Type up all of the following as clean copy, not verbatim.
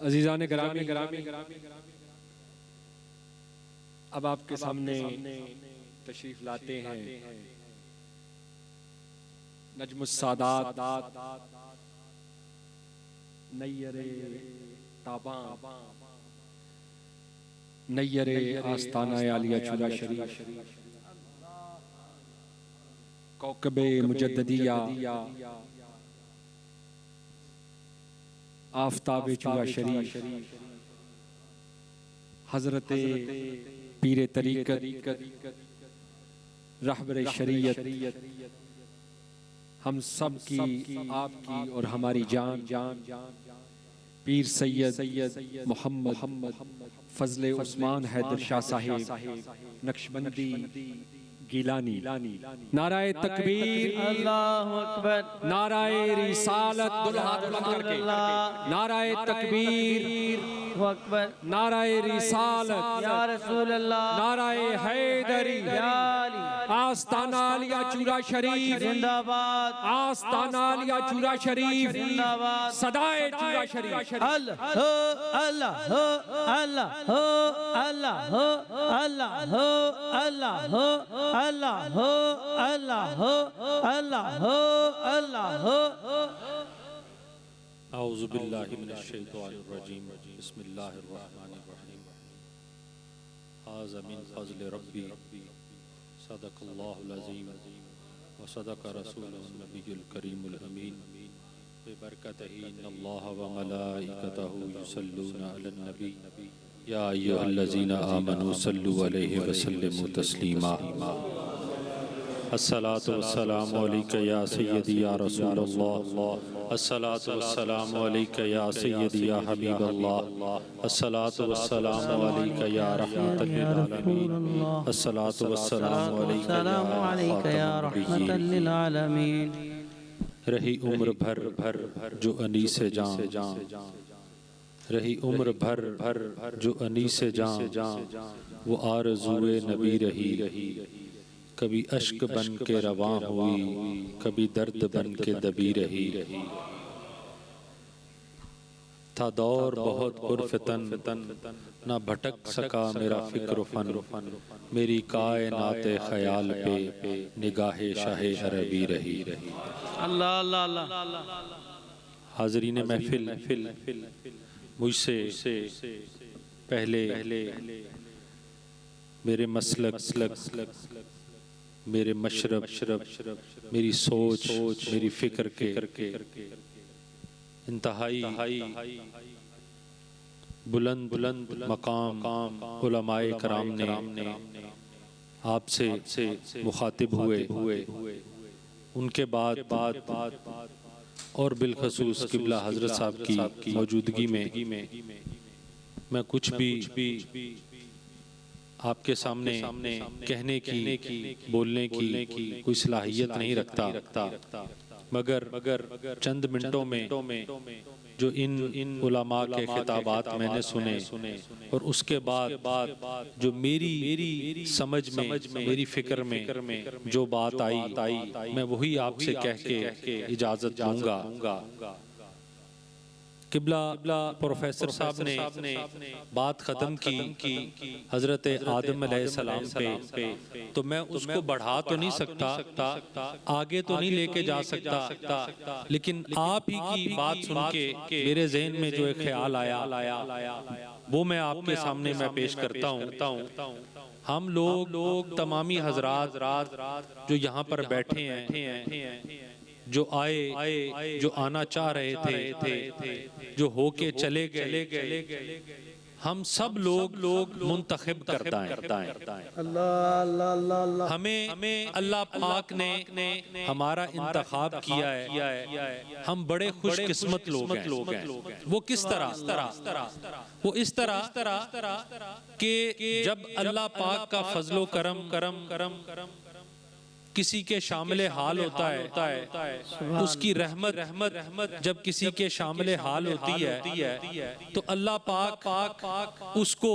عزیزان گرامی، اب آپ کے سامنے تشریف لاتے ہیں نجم السادات نیر تاباں نیر آستانہ عالیہ چورا شریف کوکب مجددیہ آفتاب چورا شریف حضرت پیر طریقت رہبر شریعت ہم سب کی آپ کی اور ہماری جان پیر سید محمد فضل عثمان حیدر شاہ صاحب نقشبندی گیلانی نعرہ تکبیر اللہ اکبر نعرہ رسالت دلہا بلند کر کے نعرہ تکبیر اکبر نعرہ رسالت یا رسول اللہ نعرہ حیدری یا علی آستانہ عالیہ چورا شریف زندہ باد آستانہ عالیہ چورا شریف زندہ باد صدائے چورا شریف اللہ ہو اللہ ہو اللہ ہو اللہ ہو اللہ ہو اللہ ہو اللہ ہو اللہ ہو اللہ ہو اللہ ہو اعوذ باللہ من الشیطان الرجیم بسم اللہ الرحمن الرحیم ھذا من فضل ربی صدق اللہ العظیم وصدق رسولہ النبی الکریم الامین ببرکتہ ان اللہ وملائکتہ یصلون علی النبی یا ایھا الذین آمنوا صلوا علیہ وسلموا تسلیما الصلاة والسلام علیکہ یا سیدی یا رسول اللہ الصلاة والسلام علیکہ یا سیدی یا حبیب اللہ الصلاة والسلام علیکہ یا رحمت للعالمین الصلاة والسلام علیکہ یا رحمت للعالمین رہی عمر بھر جو انیس جان رہی عمر بھر جو انیس جان وہ آرزوئے نبی رہی کبھی اشک بن کے رواں ہوئی کبھی درد بن کے دبی رہی تھا دور بہت پرفتن نہ بھٹک سکا میرا فکر و فن میری کائنات خیال پہ نگاہ شاہ عربی رہی اللہ اللہ اللہ حاضرین محفل مجھ سے پہلے میرے مسلک میرے مشرب میری سوچ میری فکر کے انتہائی بلند مقام علماء کرام نے آپ سے مخاطب ہوئے ان کے بعد اور بالخصوص قبلہ حضرت صاحب کی موجودگی میں میں کچھ بھی آپ کے سامنے کہنے کی بولنے کی کوئی صلاحیت نہیں رکھتا مگر چند منٹوں میں جو ان علماء کے خطابات میں نے سنے اور اس کے بعد جو میری سمجھ میں میری فکر میں جو بات آئی میں وہی آپ سے کہہ کے اجازت دوں گا قبلہ پروفیسر صاحب نے بات ختم کی حضرت آدم علیہ السلام پہ تو میں اس کو بڑھا تو نہیں سکتا آگے تو نہیں لے کے جا سکتا لیکن آپ ہی کی بات سن کے میرے ذہن میں جو ایک خیال آیا وہ میں آپ کے سامنے میں پیش کرتا ہوں ہم لوگ تمامی حضرات جو یہاں پر بیٹھے ہیں جو آئے جو آنا چاہ رہے تھے جو ہو کے چلے گئے ہم سب لوگ منتخب کرتا ہے ہمیں اللہ پاک نے ہمارا انتخاب کیا ہے ہم بڑے خوش قسمت لوگ ہیں وہ کس طرح وہ اس طرح کہ جب اللہ پاک کا فضل و کرم کسی کے شامل حال ہوتا ہے اس کی رحمت جب کسی کے شامل حال ہوتی ہے تو اللہ پاک اس کو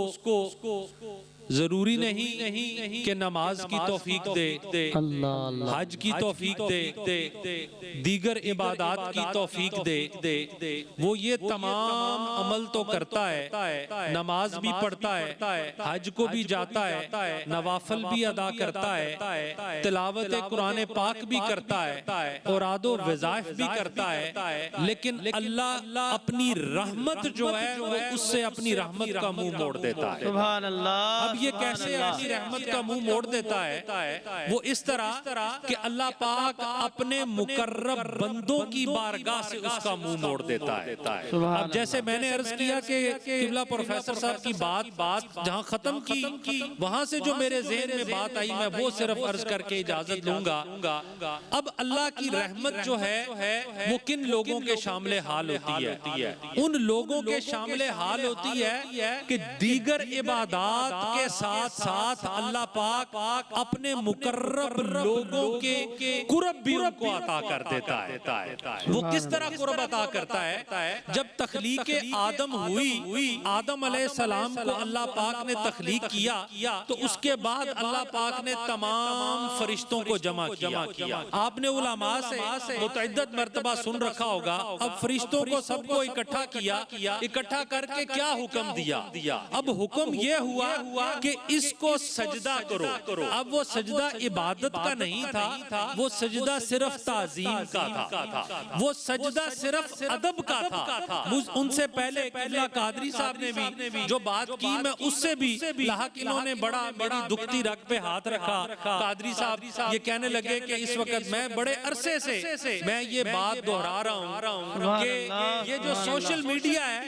ضروری نہیں کہ نماز کی توفیق دے، اللہ حج کی توفیق دے، دیگر عبادات کی توفیق دے، وہ یہ تمام عمل تو کرتا ہے، نماز بھی پڑھتا ہے، حج کو بھی جاتا ہے، نوافل بھی ادا کرتا ہے، تلاوت قرآن پاک بھی کرتا ہے، اوراد و وظائف بھی کرتا ہے، لیکن اللہ اپنی رحمت جو ہے وہ اس سے اپنی رحمت کا منہ موڑ دیتا ہے۔ سبحان اللہ۔ اب یہ کیسے اپنی رحمت کا منہ موڑ دیتا ہے؟ وہ اس طرح کہ اللہ پاک اپنے مقرب بندوں کی بارگاہ سے اس کا منہ موڑ دیتا ہے۔ اب جیسے میں نے عرض کیا کہ قبلہ پروفیسر صاحب کی بات جہاں ختم کی، وہاں سے جو میرے ذہن میں بات آئی میں وہ صرف عرض کر کے اجازت لوں گا۔ اب اللہ کی رحمت جو ہے وہ کن لوگوں کے شامل حال ہوتی ہے؟ ان لوگوں کے شامل حال ہوتی ہے کہ دیگر عبادات کے ساتھ ساتھ اللہ پاک اپنے مقرب لوگوں کے قرب بھی ان کو عطا کر دیتا ہے۔ وہ کس طرح قرب عطا کرتا ہے؟ جب تخلیق آدم ہوئی، آدم علیہ السلام کو اللہ پاک نے تخلیق کیا تو اس کے بعد اللہ پاک نے تمام فرشتوں کو جمع کیا۔ آپ نے علماء سے متعدد مرتبہ سن رکھا ہوگا، اب فرشتوں کو سب کو اکٹھا کیا، اکٹھا کر کے کیا حکم دیا؟ اب حکم یہ ہوا کہ اس کو سجدہ کرو۔ اب وہ سجدہ عبادت کا نہیں تھا، وہ سجدہ صرف تعظیم کا تھا، وہ سجدہ صرف ادب کا تھا۔ ان سے پہلے قبلہ قادری صاحب نے بھی جو بات کی، میں اس سے بھی لاحق انہوں نے بڑا میری دکھتی رگ پہ ہاتھ رکھا۔ قادری صاحب یہ کہنے لگے کہ اس وقت میں بڑے عرصے سے میں یہ بات دہرا رہا ہوں کہ یہ جو سوشل میڈیا ہے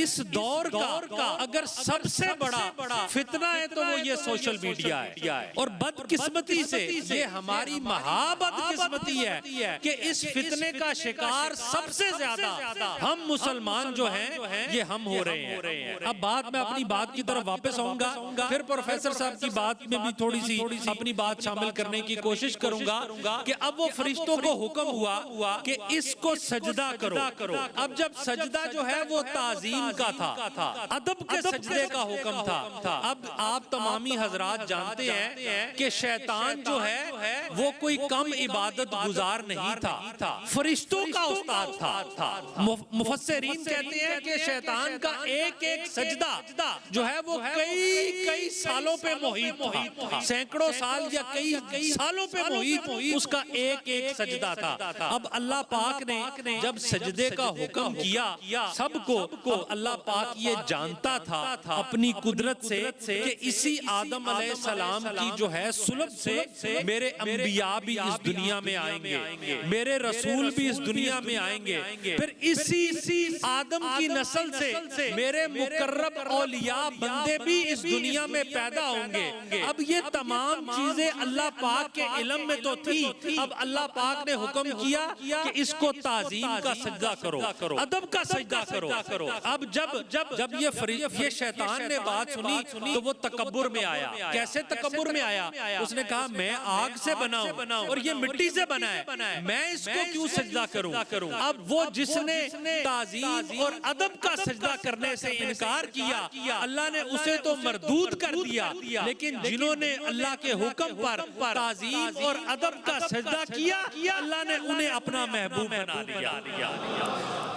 اس دور کا اگر سب سے بڑا فتنہ ہے تو وہ یہ سوشل میڈیا ہے، اور بدقسمتی سے یہ ہماری مہابد قسمتی ہے کہ اس فتنے کا شکار سب سے زیادہ ہم مسلمان جو ہیں یہ ہم ہو رہے ہیں۔ اب میں اپنی بات کی طرف واپس آؤں گا، پھر پروفیسر صاحب کی بات میں بھی تھوڑی سی اپنی بات شامل کرنے کی کوشش کروں گا کہ اب وہ فرشتوں کو حکم ہوا کہ اس کو سجدہ کرو۔ اب جب سجدہ جو ہے وہ تعظیم کا تھا، ادب کے سجدے کا حکم تھا۔ اب آپ تمامی حضرات جانتے ہیں کہ شیطان جو ہے وہ کوئی کم عبادت گزار نہیں تھا، فرشتوں کا استاد تھا۔ مفسرین کہتے ہیں کہ شیطان کا ایک سجدہ جو ہے وہ کئی سالوں پہ محیط تھا، سینکڑوں سال یا کئی سالوں پہ محیط اس کا ایک سجدہ تھا۔ اب اللہ پاک نے جب سجدے کا حکم کیا سب کو، اب اللہ پاک یہ جانتا تھا اپنی قدرت سے کہ اسی آدم علیہ السلام کی جو ہے سلب سے میرے انبیاء بھی اس دنیا میں آئیں گے، میرے رسول بھی اس دنیا میں آئیں گے، پھر اسی آدم کی نسل سے میرے مقرب اولیاء بندے بھی اس دنیا میں پیدا ہوں گے۔ اب یہ تمام چیزیں اللہ پاک کے علم میں تو تھی، اب اللہ پاک نے حکم کیا کہ اس کو تعظیم کا سجدہ کرو، ادب کا سجدہ کرو۔ اب جب یہ شیطان نے بات سنی تو وہ تکبر میں آیا۔ کیسے تکبر میں آیا؟ اس نے کہا میں آگ سے بنا ہوں اور یہ مٹی سے بنا ہے، میں اس کو کیوں سجدہ کروں؟ اب وہ جس نے تعظیم اور ادب کا سجدہ کرنے سے انکار کیا اللہ نے اسے تو مردود کر دیا، لیکن جنہوں نے اللہ کے حکم پر تعظیم اور ادب کا سجدہ کیا اللہ نے انہیں اپنا محبوب بنا لیا۔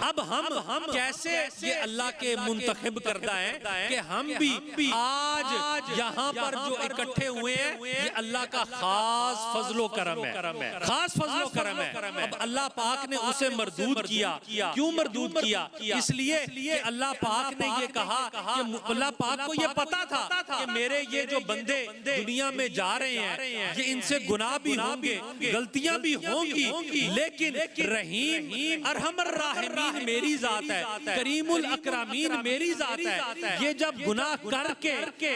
اب ہم کیسے یہ اللہ کے منتخب کردہ ہیں کہ ہم بھی آج یہاں پر جو اکٹھے ہوئے ہیں یہ اللہ کا خاص فضل و کرم ہے، خاص فضل و کرم ہے۔ اب اللہ پاک نے اسے مردود کیا۔ کیوں مردود کیا؟ اس لیے کہ اللہ پاک نے یہ کہا کہ اللہ پاک کو یہ پتا تھا کہ میرے یہ جو بندے دنیا میں جا رہے ہیں یہ ان سے گناہ بھی ہوں گے، غلطیاں بھی ہوں گی، لیکن رحیم ارحم الراحمین میری ذات ہے، کریم الاکرامین میری ذات ہے۔ یہ جب گناہ کر کے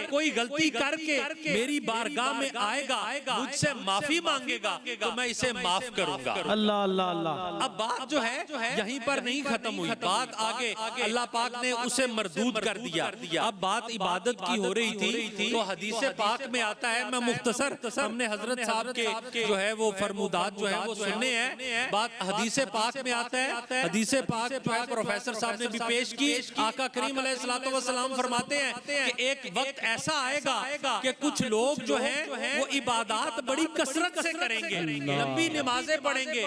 کوئی غلطی کر کے میری بارگاہ میں آئے گا، مجھ سے معافی مانگے گا تو میں اسے معاف کروں گا۔ اللہ اللہ اللہ۔ اب بات جو ہے یہیں پر نہیں ختم ہوئی، بات آگے اللہ پاک نے اسے مردود کر دیا۔ اب بات عبادت کی ہو رہی تھی تو حدیث پاک میں آتا ہے، میں مختصر ہم نے حضرت صاحب کے جو ہے وہ فرمودات جو ہے وہ سننے ہیں، بات حدیث پاک میں آتا ہے، حدیث پاک جو ہے پروفیسر صاحب نے بھی پیش کی۔ آقا کریم علیہ السلام فرماتے ہیں کہ ایک وقت وقت ایسا آئے گا کہ کچھ لوگ جو ہیں وہ عبادات بڑی کثرت سے کریں گے، لمبی نمازیں پڑھیں گے.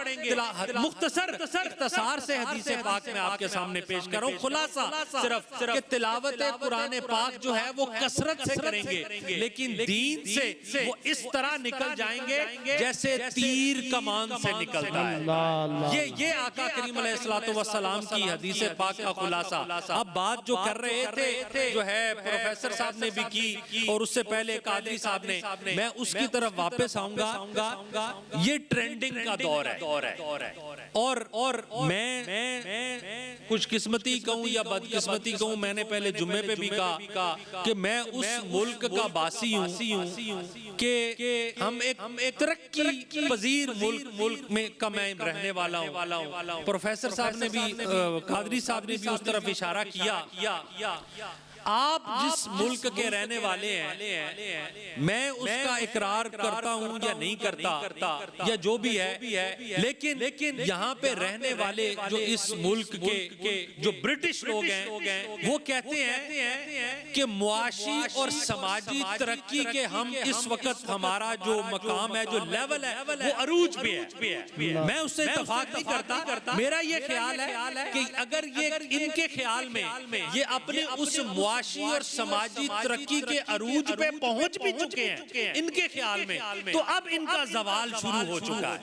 مختصر اختصار سے حدیث پاک میں آپ کے سامنے پیش کروں، خلاصہ صرف کہ تلاوت قرآن پاک جو ہے وہ کثرت سے کریں گے، لیکن دین سے وہ اس طرح نکل جائیں گے جیسے تیر کمان سے نکلتا ہے. یہ آقا کریم علیہ السلام کی حدیث پاک کا خلاصہ. اب بات جو کر رہے تھے جو ہے پروفیسر صاحب نے بھی کی اور اس سے پہلے قادری صاحب نے، میں اس کی طرف واپس آؤں گا. یہ ٹرینڈنگ کا دور ہے اور میں خوش قسمتی کہوں یا بد قسمتی کہوں، میں نے پہلے جمعے پہ بھی کہا کہ میں اس ملک کا باسی ہوں کہ ہم ایک ترقی پذیر ملک میں کا میں رہنے والا ہوں. پروفیسر صاحب نے بھی، قادری صاحب نے بھی اس طرف اشارہ کیا. آپ جس ملک کے رہنے والے ہیں، میں اس کا اقرار کرتا ہوں یا نہیں کرتا یا جو بھی ہے، لیکن یہاں پہ رہنے والے جو اس ملک کے جو برٹش لوگ ہیں وہ کہتے ہیں کہ معاشی اور سماجی ترقی کے ہم اس وقت ہمارا جو مقام ہے، جو لیول ہے، وہ عروج پہ ہے. میں اس سے اتفاق نہیں کرتا. میرا یہ خیال ہے کہ اگر یہ ان کے خیال میں یہ اپنے اس معاشی اور سماجی ترقی کے عروج پہ پہنچ بھی چکے ہیں ان کے خیال میں، تو اب ان کا زوال شروع ہو چکا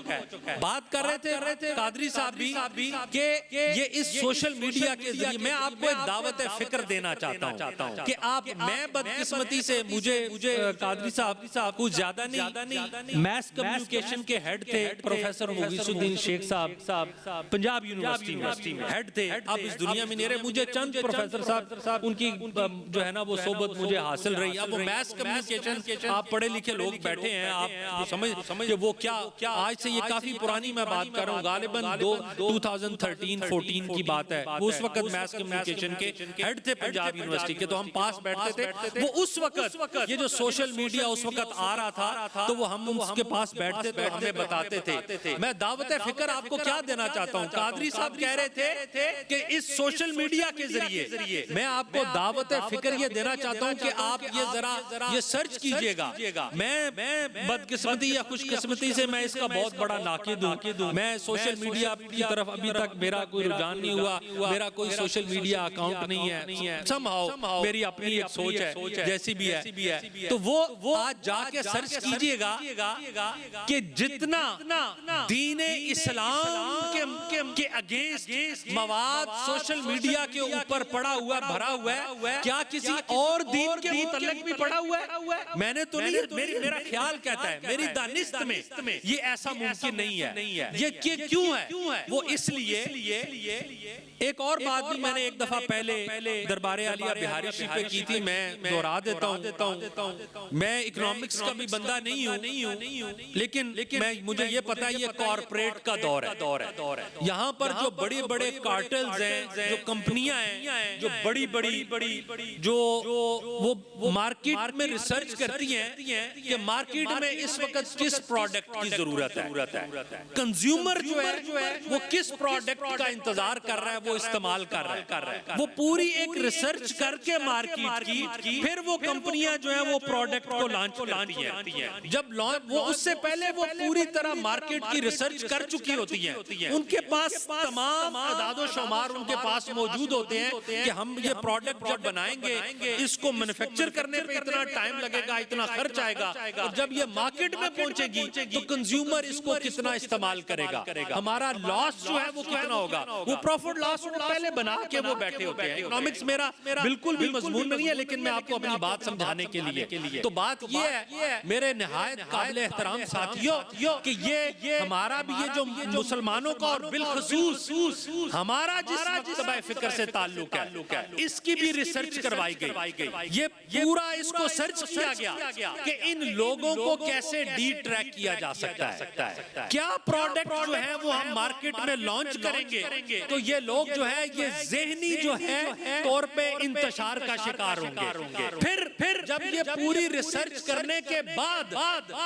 ہے. بات کر رہے تھے قادری صاحب بھی کہ یہ اس سوشل میڈیا کے ذریعے، میں آپ کو ایک دعوت فکر دینا چاہتا ہوں کہ آپ، میں بدقسمتی سے مجھے قادری صاحب کو زیادہ نہیں، میس کمیونیکیشن کے ہیڈ تھے پروفیسر مغیث الدین شیخ صاحب، پنجاب یونیورسٹی میں ہیڈ تھے. اب اس دنیا میں نہیں رہے، مجھے چند پروفیسر صاحب ان کی جو ہے نا وہ صحبت مجھے حاصل رہی. اب وہ میس کمیونیکیشن، آپ پڑھے لکھے لوگ بیٹھے ہیں، آپ سمجھ وہ کیا، آج سے یہ کافی پرانی میں بات کر رہا ہوں، غالباً 2013-14 کی بات ہے. وہ اس وقت میس کمیونیکیشن کے ہیڈ تھے پنجاب یونیورسٹی کے، تو ہم پاس بیٹھتے تھے. وہ اس وقت یہ جو سوشل میڈیا اس وقت آ رہا تھا تو وہ ہم اس کے پاس بیٹھتے تھے، ہمیں بتاتے تھے. میں دعوت فکر آپ کو کیا دینا چاہتا ہوں، قادری صاحب کہہ رہے تھے کہ اس سوشل میڈیا کے ذریعے میں آپ کو دعوت فکر یہ دینا چاہتا ہوں کہ آپ یہ ذرا یہ سرچ کیجئے گا. میں بدقسمتی یا خوش قسمتی سے میں اس کا بہت بڑا ناقد ہوں. میں سوشل میڈیا کی طرف ابھی تک میرا کوئی رجحان نہیں ہوا، میرا کوئی سوشل میڈیا اکاؤنٹ نہیں ہے. somehow میری اپنی ایک سوچ ہے جیسی بھی ہے. تو وہ آج جا کے سرچ کیجئے گا کہ جتنا دین اسلام کے اگینسٹ مواد سوشل میڈیا کے اوپر پڑا ہوا بھرا ہوا ہے، کیا کسی اور دین کے متعلق بھی پڑا ہوا ہے؟ میں نے تو نہیں، میرا خیال کہتا ہے، میری دانست میں یہ ایسا ممکن نہیں ہے. یہ کیوں ہے؟ وہ اس لیے ایک اور بات بھی میں نے ایک دفعہ پہلے دربار عالیہ بہاری شریف پہ کی تھی، میں دہرا دیتا ہوں. میں اکنامکس کا بھی بندہ نہیں ہوں، لیکن مجھے یہ پتا ہے یہ کارپوریٹ کا دور ہے. یہاں پر جو بڑے کارٹلز ہیں، جو کمپنیاں ہیں، جو بڑی جو وہ مارکیٹ میں ریسرچ کرتی ہیں کہ مارکیٹ میں اس وقت کس پروڈکٹ کی ضرورت ہے، کنزیومر جو ہے وہ کس پروڈکٹ کا انتظار کر رہا ہے، وہ استعمال کر رہا ہے. وہ پوری ایک ریسرچ کر کے مارکیٹ کی، پھر وہ کمپنیاں جو ہیں وہ پروڈکٹ کو لانچ کرتی ہیں. جب وہ اس سے پہلے وہ پوری طرح مارکیٹ کی ریسرچ کر چکی ہوتی ہیں، ان کے پاس تمام اعداد و شمار ان کے پاس موجود ہوتے ہیں کہ ہم یہ پروڈکٹ جب بنائیں گے، اس کو مینوفیکچر کرنے پہ اتنا ٹائم لگے گا، اتنا خرچ آئے گا، اور جب یہ مارکیٹ میں پہنچے گی تو کنزیومر اس کو کتنا استعمال کرے گا، ہمارا لاس جو ہے وہ کتنا ہوگا. وہ پروفٹ لاس پہلے بنا کے وہ بیٹھے ہوتے ہیں. اکنامکس میرا بالکل بھی مضمون نہیں ہے، لیکن میں آپ کو اپنی بات سمجھانے کے لیے تو بات یہ ہے میرے نہایت قابل احترام ساتھیوں کہ یہ ہمارا بھی یہ جو مسلمانوں کا اور بالخصوص ہمارا جس مکتبہ فکر سے تعلق ہے، اس کی بھی ریسرچ کروائی گئی. یہ پورا اس کو سرچ کیا گیا کہ ان لوگوں کو کیسے ڈی ٹریک کیا جا سکتا ہے. کیا پروڈکٹ جو ہے وہ ہم مارکیٹ میں لانچ کریں گے تو یہ لوگ جو ہے یہ ذہنی جو ہے طور پہ انتشار کا شکار ہوں گے. پھر جب یہ پوری ریسرچ کرنے کے بعد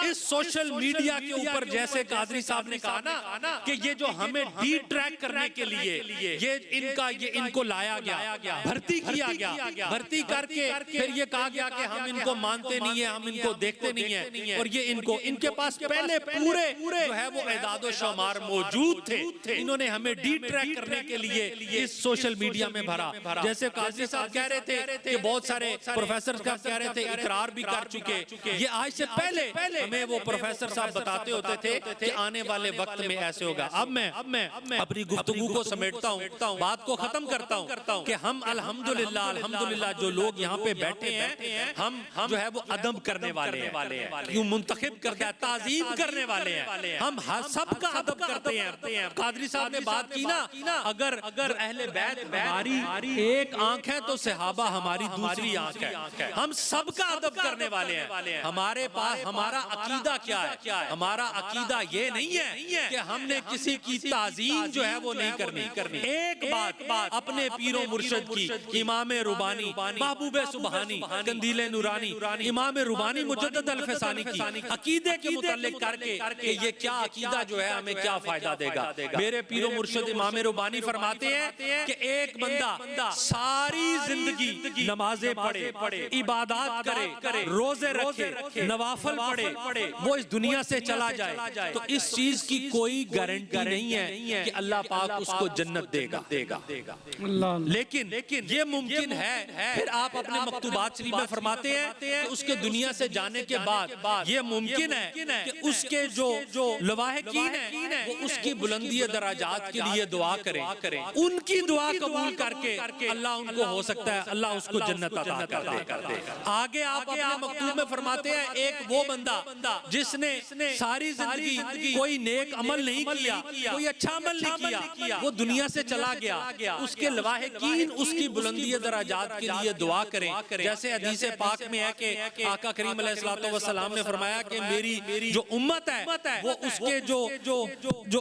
اس سوشل میڈیا کے اوپر، جیسے قادری صاحب نے کہا نا کہ یہ جو ہمیں ڈی ٹریک کرنے کے لیے یہ ان کا یہ ان کو لایا گیا، بھرتی کیا گیا، بھرتی کر کے پھر یہ کہا گیا کہ ہم ان کو مانتے نہیں ہیں، ہم ان کو دیکھتے نہیں ہیں، اور یہ ان کے پاس پہلے پورے جو ہے وہ اعداد و شمار موجود تھے، انہوں نے ہمیں ڈی ٹریک کرنے کے لیے اس سوشل میڈیا میں بھرا۔ جیسے قاضی صاحب کہہ رہے تھے کہ بہت سارے پروفیسر صاحب کہہ رہے تھے اقرار بھی کر چکے، یہ آج سے پہلے ہمیں وہ پروفیسر صاحب بتاتے ہوتے تھے کہ آنے والے وقت میں ایسے ہوگا۔ اب میں اپنی گفتگو کو سمیٹتا ہوں، بات کو ختم کرتا ہوں کہ ہم الحمدللہ جو لوگ یہاں پہ بیٹھے ہیں، ہم جو ہے وہ ادب کرنے والے ہیں، کیوں منتخب کرتا ہے، تعظیم کرنے والے ہیں، ہم سب کا ادب کرتے ہیں۔ قادری صاحب نے بات کی نا، اگر اہل بیت ہماری ایک آنکھ ہے تو صحابہ ہماری دوسری آنکھ ہے، ہم سب کا ادب کرنے والے ہیں۔ ہمارے پاس ہمارا عقیدہ کیا ہے؟ ہمارا عقیدہ یہ نہیں ہے کہ ہم نے کسی کی تعظیم جو ہے وہ نہیں کرنی۔ ایک بات اپنے پیر و مرشد کی، امام ربانی، محبوب سبحانی، قندیل نورانی، امام ربانی مجدد الفسانی کی عقیدے کے متعلق کر کے کہ یہ کیا عقیدہ جو ہے ہمیں کیا فائدہ دے گا۔ میرے پیر و مرشد امام ربانی فرماتے ہیں کہ ایک بندہ ساری زندگی نمازیں پڑھے، عبادات کرے، روزے رکھے، نوافل پڑھے، وہ اس دنیا سے چلا جائے تو اس چیز کی کوئی گارنٹی نہیں ہے کہ اللہ پاک اس کو جنت دے گا۔ لیکن یہ ممکن ہے۔ پھر آپ اپنے مکتوبات شریف میں فرماتے ہیں کہ اس کے دنیا سے جانے کے بعد یہ ممکن ہے کہ اس کے جو لواحقین ہیں وہ اس کی بلندی درجات کے لیے دعا کریں، ان کی دعا قبول کر کے اللہ ان کو ہو سکتا ہے اللہ اس کو جنت عطا کر دے۔ آگے آپ اپنے مکتوب میں فرماتے ہیں ایک وہ بندہ جس نے ساری زندگی کوئی نیک عمل نہیں کیا، کوئی اچھا عمل نہیں کیا، وہ دنیا سے چلا گیا، اس کے لواحقین اس کی بلندی درجات کے لیے دعا کریں۔ جیسے حدیث پاک میں ہے کہ آقا کریم علیہ الصلوۃ والسلام نے فرمایا کہ میری جو امت ہے وہ اس کے جو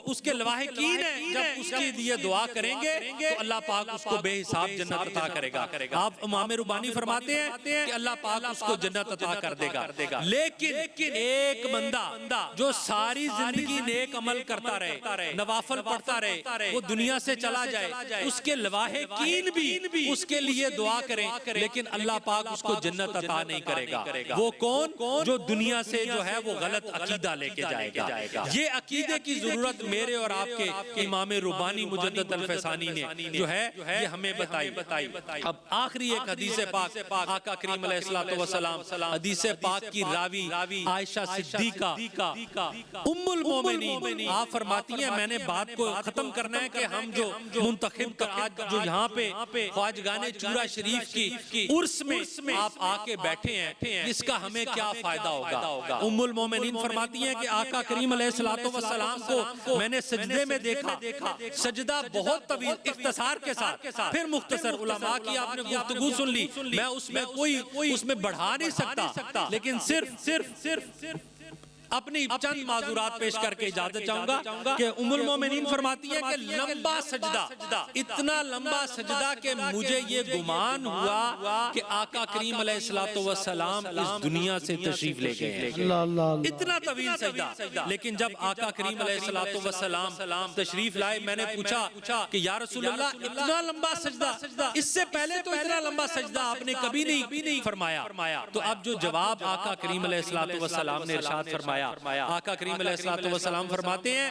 اس کے لواحقین ہیں جب اس کے لیے دعا کریں گے تو اللہ پاک اس کو بے حساب جنت عطا کرے گا۔ آپ امام ربانی فرماتے ہیں کہ اللہ پاک اس کو جنت عطا کر دے گا۔ لیکن ایک بندہ جو ساری زندگی نیک عمل کرتا رہے، نوافل پڑھتا رہے، وہ دنیا سے چلا جائے، اس کے لواحقین بھی اس کے لیے دعا کریں لیکن اللہ پاک اس کو جنت عطا نہیں کرے گا۔ وہ کون؟ جو دنیا سے جو ہے وہ غلط عقیدہ لے کے جائے گا۔ یہ عقیدے کی ضرورت میرے اور آپ کے امام ربانی مجدد الفسانی نے جو ہے یہ ہمیں بتائی۔ اب آخری ایک حدیث پاک آقا کریم علیہ الصلوۃ والسلام، حدیث پاک کی راوی عائشہ صدیقہ ام المومنین، آپ فرماتی ہیں میں نے بات کو ختم کرنا ہے کہ ہم جو منتخب آج جو یہاں پہ خواجگان چورا شریف کی عرس میں آپ آ کے بیٹھے ہیں، اس کا ہمیں کیا فائدہ ہوگا؟ ام المومنین فرماتی ہیں کہ آقا کریم علیہ الصلوۃ والسلام کو میں نے سجدے میں دیکھا، سجدہ بہت طویل، اختصار کے ساتھ، پھر مختصر، علماء کی آپ نے گفتگو سن لی، میں اس میں بڑھا نہیں سکتا، لیکن صرف اپنی چند معذورات پیش کر کے اجازت چاہوں گا کہ ام المومنین فرماتی ہے کہ لمبا سجدہ، اتنا لمبا سجدہ کہ مجھے یہ گمان ہوا کہ آقا کریم علیہ الصلوۃ والسلام اس دنیا سے تشریف لے گئے ہیں۔ اتنا طویل سجدہ، لیکن جب آقا کریم علیہ الصلوۃ والسلام تشریف لائے، میں نے پوچھا کہ یا رسول اللہ اتنا لمبا سجدہ، اس سے پہلے تو اتنا لمبا سجدہ آپ نے کبھی نہیں فرمایا۔ تو اب جو جواب آقا کریم علیہ الصلوۃ والسلام نے ارشاد فرمایا، آقا کریم علیہ الصلوۃ والسلام فرماتے ہیں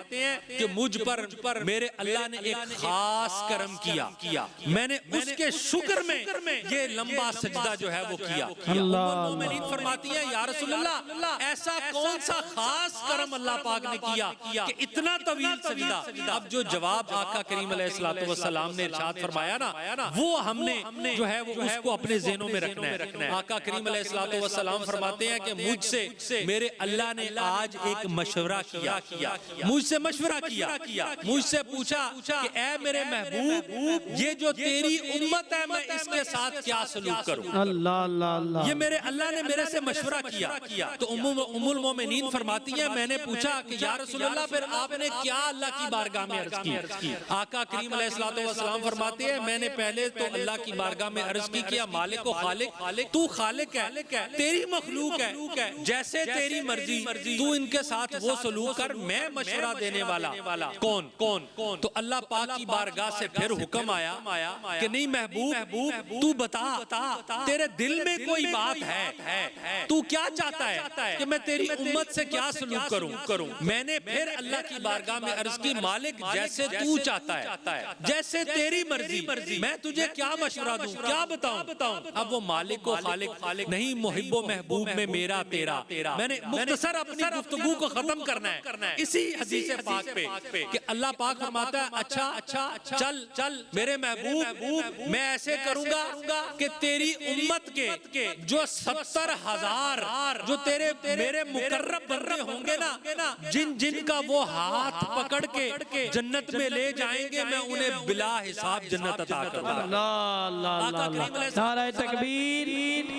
کہ مجھ پر میرے اللہ نے ایک خاص کرم کیا، میں نے اس کے شکر میں یہ لمبا سجدہ جو ہے وہ کیا۔ مومنین فرماتی ہیں یا رسول اللہ ایسا کون سا خاص کرم اللہ پاک نے کیا کہ اتنا طویل سجدہ؟ اب جو جواب آقا کریم علیہ الصلوۃ والسلام نے ارشاد فرمایا نا، وہ ہم نے جو ہے وہ اس کو اپنے ذہنوں میں رکھنا ہے۔ آقا کریم علیہ الصلوۃ والسلام فرماتے ہیں کہ مجھ سے میرے اللہ نے آج ایک مشورہ کیا، مجھ سے مشورہ کیا، مجھ سے پوچھا کہ اے میرے محبوب یہ جو تیری امت ہے میں اس کے ساتھ کیا سلوک کروں؟ یہ میرے اللہ نے میرے سے مشورہ کیا۔ تو ام المومنین فرماتی ہیں میں نے پوچھا کہ یا رسول اللہ پھر آپ نے کیا اللہ کی بارگاہ میں عرض کی؟ آقا کریم علیہ الصلوۃ والسلام فرماتے ہیں میں نے پہلے تو اللہ کی بارگاہ میں عرض کی کیا مالک و خالق، تو خالق ہے، تیری مخلوق ہے، جیسے تیری مرضی تو ان کے ساتھ وہ سلوک کر، میں مشورہ دینے والا کون کون کون؟ تو اللہ پاک کی بارگاہ سے پھر حکم آیا کہ نہیں محبوب تو بتا تیرے دل میں کوئی بات ہے، تو کیا چاہتا ہے کہ میں تیری امت سے کیا سلوک کروں؟ میں نے پھر اللہ کی بارگاہ میں عرض کی مالک جیسے تو چاہتا ہے، جیسے تیری مرضی، میں تجھے کیا مشورہ دوں، کیا بتاؤں؟ اب وہ مالک و خالق نہیں، محب و محبوب میں میرا تیرا۔ میں نے مختصر اپنی گفتگو کو ختم کرنا ہے اسی حدیث پاک پہ کہ اللہ پاک فرماتا ہے اچھا چل میرے محبوب، میں ایسے کروں گا کہ تیری امت کے جو 70,000 جو میرے مقرب بندے ہوں گے نا، جن کا وہ ہاتھ پکڑ کے جنت میں لے جائیں گے، میں انہیں بلا حساب جنت عطا کروں گا۔ نعرہ تکبیر،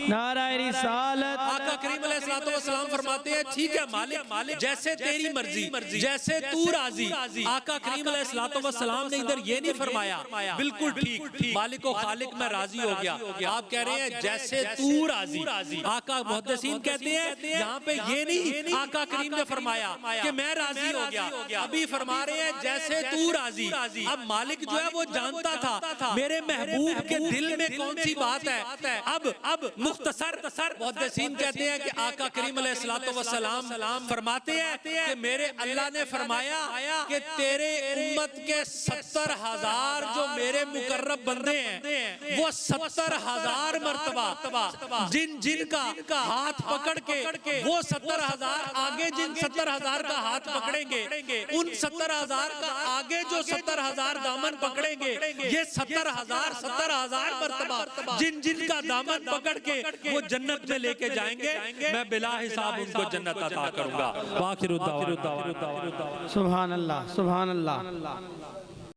نعرہ رسالت۔ آقا کریم علیہ السلام فرماتے ہیں ٹھیک ہے مالک جیسے تیری مرضی، جیسے تو راضی۔ آقا کریم علیہ السلام نے ادھر یہ نہیں فرمایا بالکل ٹھیک مالک و خالق میں راضی ہو گیا، آپ کہہ رہے ہیں جیسے تو راضی۔ آقا محدثین کہتے ہیں یہاں پہ یہ نہیں آقا کریم نے فرمایا کہ میں راضی ہو گیا، ابھی فرما رہے ہیں جیسے تو راضی۔ اب مالک جو ہے وہ جانتا تھا میرے محبوب کے دل میں کون سی بات ہے۔ اب مختصر محدثین کہتے ہیں کہ آقا کریم علیہ السلام فرماتے ہیں کہ میرے اللہ نے فرمایا کہ تیرے امت کے 70,000 جو میرے مقرب بندے ہیں، وہ 70,000 مرتبہ جن کا ہاتھ پکڑ کے وہ 70,000 آگے جن 70,000 کا ہاتھ پکڑیں گے، ان 70,000 کا آگے جو 70,000 دامن پکڑیں گے، یہ 70,000 مرتبہ جن کا دامن پکڑ کے وہ جنت میں لے کے جائیں گے، میں بلا حساب ان کو جنت عطا کروں گا۔ سبحان اللہ، سبحان اللہ۔